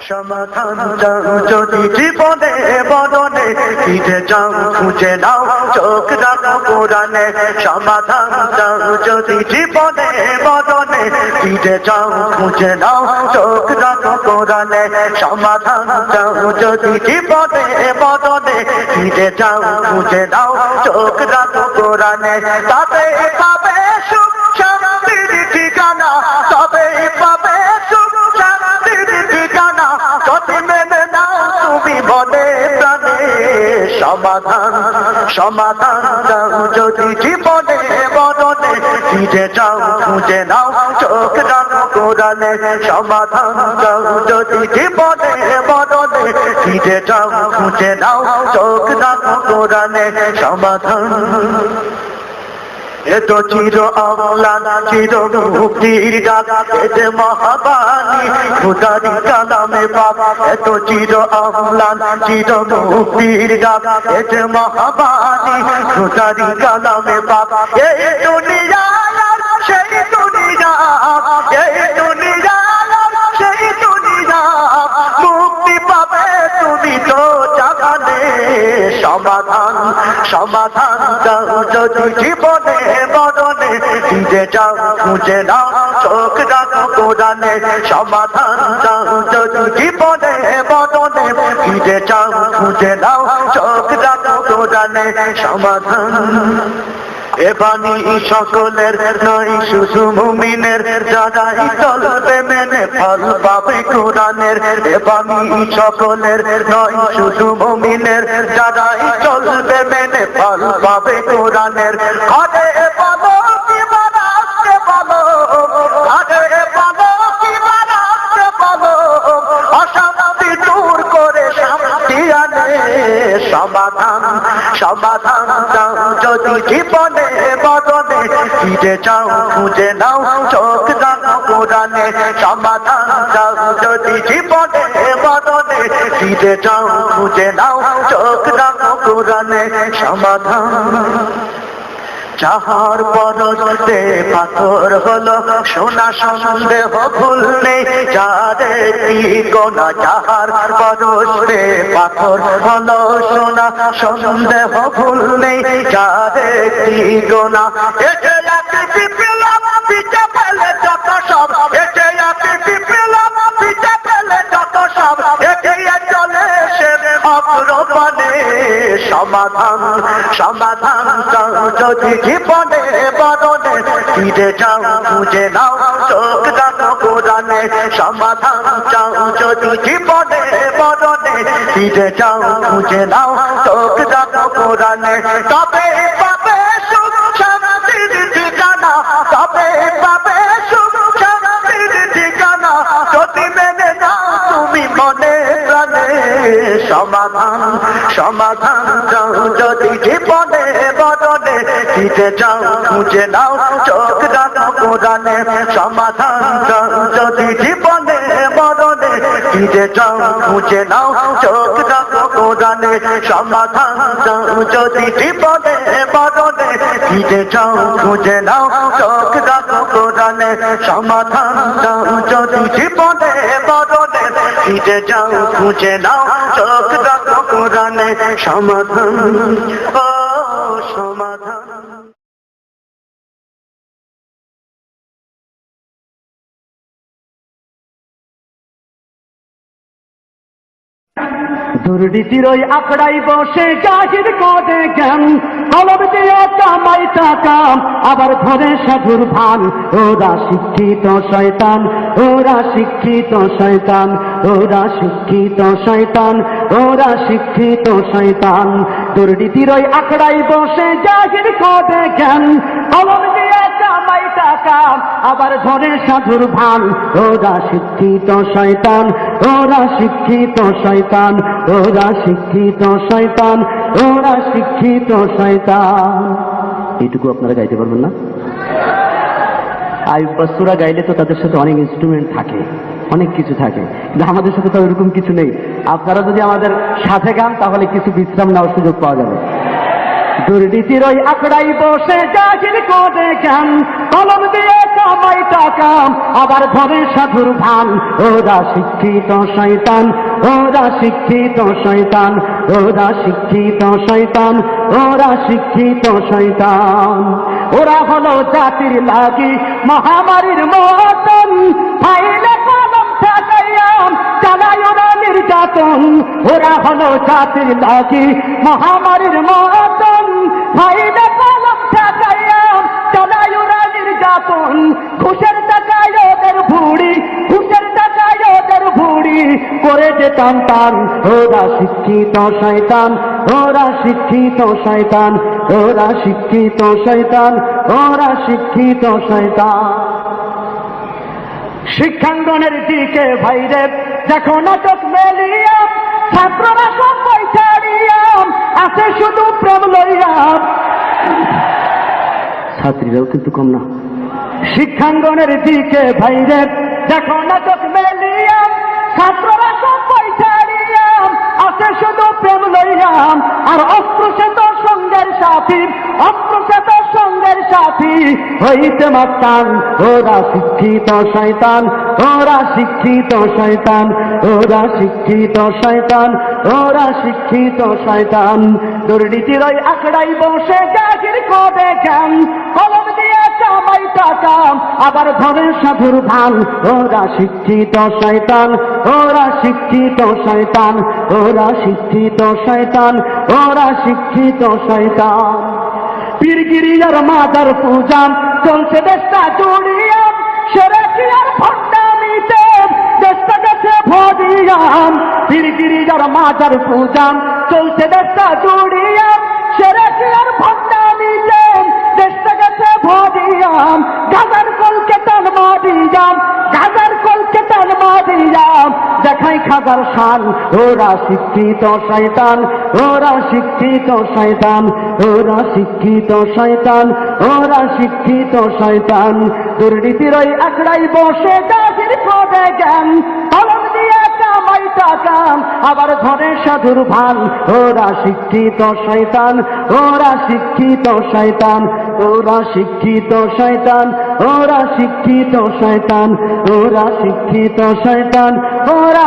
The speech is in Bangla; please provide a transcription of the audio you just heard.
সমাধান চাও যদি জীবনে বদনে, ফিরে যাও খুঁজে নাও চোখ রাখো কোরআনে। সমাধান চাও যদি জীবনে বদনে, ফিরে যাও খুঁজে নাও চোখ রাখো কোরআনে। সমাধান চাও যদি জীবনে বদনে, ফিরে যাও খুঁজে নাও চোখ রাখো কোরআনে। তবে পাবে সুখ শান্তির ঠিকানা, তবে পাবে সুখ শান্তির ঠিকানা, যদি মেনে নাও তুমি মনে প্রাণে। সমাধান সমাধান চাও যদি জীবনে বদনে, ফিরে যাও খুঁজে নাও চোখ রাখো কোরআনে। সমাধান চাও যদি জীবনে বদনে, ফিরে যাও খুঁজে নাও চোখ রাখো কোরআনে। সমাধান এ তো চির অম্লান চির মুক্তির ডাক, এতে মহাবাণী খুদারি কালামে পাক। এ তো চির অম্লান চির মুক্তির ডাক, এতে মহাবাণী খুদারি কালামে পাক। এই দুনিয়া সেই দুনিয়া, এই দুনিয়া সেই দুনিয়া, মুক্তি পাবে তুমি তো জাগানে। সমাধান সমাধান চাও যদি জীবনে বদনে, ফিরে যাও খুঁজে নাও চোখ রাখো কোরআনে। সমাধান চাও যদি জীবনে বদনে, ফিরে যাও খুঁজে নাও চোখ রাখো কোরআনে। সমাধান এ বাণী সকলের নয় শুধু মুমিনের, যারাই চলবে মেনে ফল পাবে কোরআনের। এ বাণী সকলের নয় শুধু মুমিনের, যারাই চলবে মেনে ফল পাবে কোরআনের। ঘরে পাবো কি বানাতে পাবো, ঘরে পাবো কি বানাতে পাবো, অশান্তি দূর করে শান্তি আনে। সমাধান সমাধান চাও যদি জীবনে বদনে, ফিরে যাও খুঁজে নাও চোখ রাখো কোরআনে। সমাধান চাও যদি জীবনে বদনে, ফিরে যাও খুঁজে নাও চোখ রাখো কোরআনে। সমাধান যাহার পরশে পাথর হলো সোনা, সন্দেহ ভুল নেই যারে ঠিকানা। যাহার পরশে পাথর হলো সোনা, সন্দেহ ভুল নেই যারে ঠিকানা। এসে আসি পেলাম পিছে ফেলে যত সব, এসে আসি পেলাম পিছে ফেলে যত সব, এগিয়ে চলে সে অগ্রপানে। সমাধান সমাধান চাও যদি জীবনে বদনে, ফিরে যাও খুঁজে নাও চোখ রাখো কোরআনে। সমাধান চাও যদি জীবনে বদনে, ফিরে যাও খুঁজে নাও চোখ রাখো কোরআনে। তবে পাবে সুখ শান্তির ঠিকানা, তবে পাবে সুখ শান্তির ঠিকানা, যদি মেনে নাও তুমি মনে প্রাণে। সমাধান সমাধান চাও যদি জীবনে বদনে, ফিরে যাও খুঁজে নাও চোখ রাখো কোরআনে। সমাধান চাও যদি জীবনে বদনে, ফিরে যাও খুঁজে নাও চোখ রাখো কোরআনে। সমাধান চাও যদি জীবনে বদনে, ফিরে যাও খুঁজে নাও চোখ রাখো কোরআনে। সমাধান চাও যদি জীবনে বদনে, ফিরে যাও খুঁজে নাও চোখ রাখো কোরআনে। সমাধান ও সমাধান। দুর্নীতিরই আখড়াই বসে জাহির করে জ্ঞান, কলম দিয়ে কামাই টাকা আবার ধরে সাধুর ভান। ওরা শিক্ষিত শয়তান, ওরা শিক্ষিত শয়তান, ওরা শিক্ষিত শয়তান, ওরা শিক্ষিত শয়তান। দুর্নীতিরই আখড়াই বসে জাহির করে জ্ঞান, কলম দিয়ে কামাই টাকা আবার ধরে সাধুর ভান। ওরা শিক্ষিত শয়তান, ওরা শিক্ষিত শয়তান, ওরা শিক্ষিত শয়তান, ওরা শিক্ষিত শয়তান। এইটুকু আপনারা গাইতে পারবেন না? আইয়ুব বাসুরা গাইলে তো তাদের সাথে অনেক ইনস্ট্রুমেন্ট থাকে, অনেক কিছু থাকে, কিন্তু আমাদের সাথে তো এরকম কিছু নেই। আপনারা যদি আমাদের সাথে গান তাহলে কিছু বিশ্রাম নেওয়ার সুযোগ পাওয়া যাবে। দুর্নীতির ওই আখড়াই বসে জাহির করে জ্ঞান, কলম দিয়ে কামাই টাকা আবার ধরে সাধুর ভান। ওরা শিক্ষিত শয়তান, ওরা শিক্ষিত শয়তান, ওরা শিক্ষিত শয়তান, ওরা শিক্ষিত শয়তান। ওরা হলো জাতির লাগি মহামারীর মতন, ফাইলে কলম ঠেকাইয়া চালায় ওরা নির্যাতন। ওরা হলো জাতির লাগি মহামারীর মতন, ফাইলে কলম ঠেকাইয়া চালায় ওরা নির্যাতন। ঘুষের টাকায় ওদের ভুড়ি, ঘুষের টাকায় ওদের ভুড়ি করে যেতাম টান। ওরা শিক্ষিত শয়তান, ওরা শিক্ষিত শয়তান, ওরা শিক্ষিত শয়তান, ওরা শিক্ষিত শয়তান। শিক্ষাঙ্গনের দিকে ভাইরে দেখো নাটক মেলিয়া, ছাত্ররা সবাই ছাড়িয়া আছে শুধু প্রেম লইয়া। ছাত্রীরাও কিন্তু কম না। শিক্ষাঙ্গনের দিকে ভাইরে দেখো নাটক মেলিয়া, ছাত্ররা সবাই ছাড়িয়া আছে শুধু প্রেম লইয়া। আর অস্ত্র সে তো সঙ্গের সাথী, অস্ত্র সে তো সঙ্গের সাথী হইতে মাতান। ওরা শিক্ষিত শয়তান, ওরা শিক্ষিত শয়তান, ওরা শিক্ষিত শয়তান, ওরা শিক্ষিত শয়তান। দুর্নীতির ওই আখড়াই বসে জাহির করে জ্ঞান, কলম দিয়ে কামাই টাকা আবার ধরে সাধুর ভান। ওরা শিক্ষিত শয়তান, ওরা শিক্ষিত শয়তান, ওরা শিক্ষিত শয়তান, ওরা শিক্ষিত শয়তান। পীরগিরিয়ার মাদার পূজা চলছে দেশটা জুড়িয়া, সেরেকিয়ার ভণ্ডামিতে দেশটা গেছে ভরিয়া। পীরগিরিয়ার মাদার পূজা চলছে দেশটা জুড়িয়া, সেরেকিয়ার ভণ্ডামিতে দেশটা গেছে ভরিয়া। গাজার কলকে টান মারিয়া, গাজার কলকে টান মারিয়া দেখাই খাজার শান। ওরা শিক্ষিত শয়তান, ওরা শিক্ষিত শয়তান, ওরা শিক্ষিত শয়তান, ওরা শিক্ষিত শয়তান। দুর্নীতির ওই আখড়াই বসে জাহির করে জ্ঞান, কলম দিয়ে কামাই টাকা আবার ধরে সাধুর ভান। ওরা শিক্ষিত শয়তান, ওরা শিক্ষিত শয়তান, ওরা শিক্ষিত শয়তান, ওরা শিক্ষিত শয়তান, ওরা শিক্ষিত শয়তান, ওরা